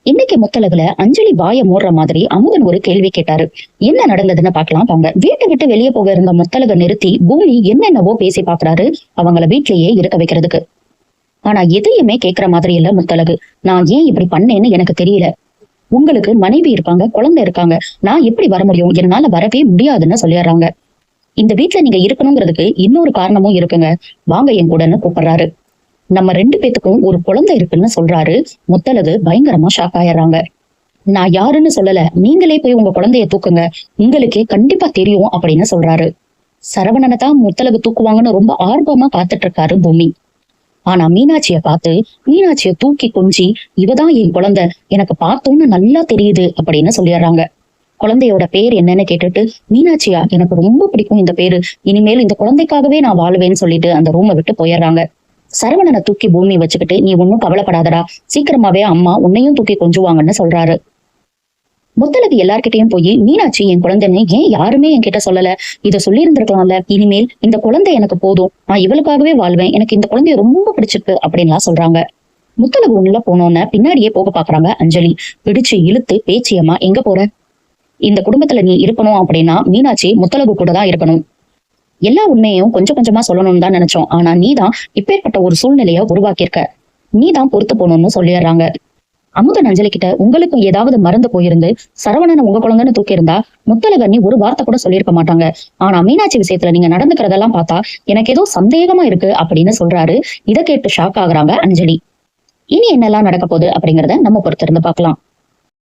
இன்னைக்கு முத்தழகுல அஞ்சலி வாய மூடுற மாதிரி அமுதன் ஒரு கேள்வி கேட்டாரு. என்ன நடந்ததுன்னு பாக்கலாம் வாங்க. வீட்டை விட்டு வெளியே போக இருந்த முத்தழக நிறுத்தி பூமி என்னென்னவோ பேசி பாக்குறாரு அவங்கள வீட்லயே இருக்க வைக்கிறதுக்கு. ஆனா எதையுமே கேட்கிற மாதிரி இல்ல முத்தழகு. நான் ஏன் இப்படி பண்ணேன்னு எனக்கு தெரியல. உங்களுக்கு மனைவி இருக்காங்க, குழந்தை இருக்காங்க, நான் எப்படி வர முடியும், என்னால வரவே முடியாதுன்னு சொல்லிடுறாங்க. இந்த வீட்டுல நீங்க இருக்கணுங்கிறதுக்கு இன்னொரு காரணமும் இருக்குங்க, வாங்க என் கூடன்னு கூப்பிடுறாரு. நம்ம ரெண்டு பேத்துக்கும் ஒரு குழந்தை இருக்குன்னு சொல்றாரு. முத்தழகு பயங்கரமா ஷாக் ஆயிடுறாங்க. நான் யாருன்னு சொல்லல, நீங்களே போய் உங்க குழந்தைய தூக்குங்க, உங்களுக்கே கண்டிப்பா தெரியும் அப்படின்னு சொல்றாரு. சரவணனை தான் முத்தழகு தூக்குவாங்கன்னு ரொம்ப ஆர்வமா காத்துட்டு இருக்காரு பூமி. ஆனா மீனாட்சிய பார்த்து மீனாட்சிய தூக்கி கொஞ்சி, இவதான் என் குழந்தை, எனக்கு பார்த்தோன்னு நல்லா தெரியுது அப்படின்னு சொல்லிடுறாங்க. குழந்தையோட பேர் என்னன்னு கேட்டுட்டு, மீனாட்சியா, எனக்கு ரொம்ப பிடிக்கும் இந்த பேரு, இனிமேல் இந்த குழந்தைக்காகவே நான் வாழுவேன்னு சொல்லிட்டு அந்த ரூமை விட்டு போயிடுறாங்க. சரவணனை தூக்கி பூமி வச்சுக்கிட்டு, நீ ஒன்னும் கவலைப்படாதடா, சீக்கிரமாவே அம்மா உன்னையும் தூக்கி கொஞ்சுவாங்கன்னு சொல்றாரு. முத்தழகு எல்லார்கிட்டையும் போய், மீனாட்சி என் குழந்தைன்னு ஏன் யாருமே என்கிட்ட சொல்லல, இதை சொல்லி இருந்திருக்கலாம்ல, இனிமேல் இந்த குழந்தை எனக்கு போதும், நான் இவளுக்காகவே வாழ்வேன், எனக்கு இந்த குழந்தைய ரொம்ப பிடிச்சிருக்கு அப்படின்லாம் சொல்றாங்க. முத்தழகு உள்ள போனோன்னு பின்னாடியே போக பாக்குறாங்க அஞ்சலி. பிடிச்சு இழுத்து, பேச்சியம்மா எங்க போற, இந்த குடும்பத்துல நீ இருக்கணும் அப்படின்னா மீனாட்சி முத்தழகு கூட தான் இருக்கணும். எல்லா உண்மையையும் கொஞ்சம் கொஞ்சமா சொல்லணும்னு தான் நினைச்சோம், ஆனா நீதான் இப்பேற்பட்ட ஒரு சூழ்நிலைய உருவாக்கியிருக்க, நீதான் பொறுத்து போகணும்னு சொல்லிடுறாங்க. அமுதன் அஞ்சலி கிட்ட, உங்களுக்கு ஏதாவது மறந்து போயிருந்து சரவணனை உங்க குழந்தைன்னு தூக்கி இருந்தா முத்தழகு நீ ஒரு வார்த்தை கூட சொல்லியிருக்க மாட்டாங்க. ஆனா மீனாட்சி விஷயத்துல நீங்க நடந்துக்கிறதெல்லாம் பார்த்தா எனக்கு ஏதோ சந்தேகமா இருக்கு அப்படின்னு சொல்றாரு. இதை கேட்டு ஷாக் ஆகுறாங்க அஞ்சலி. இனி என்னெல்லாம் நடக்க போகுது அப்படிங்கறத நம்ம பொறுத்திருந்து பார்க்கலாம்.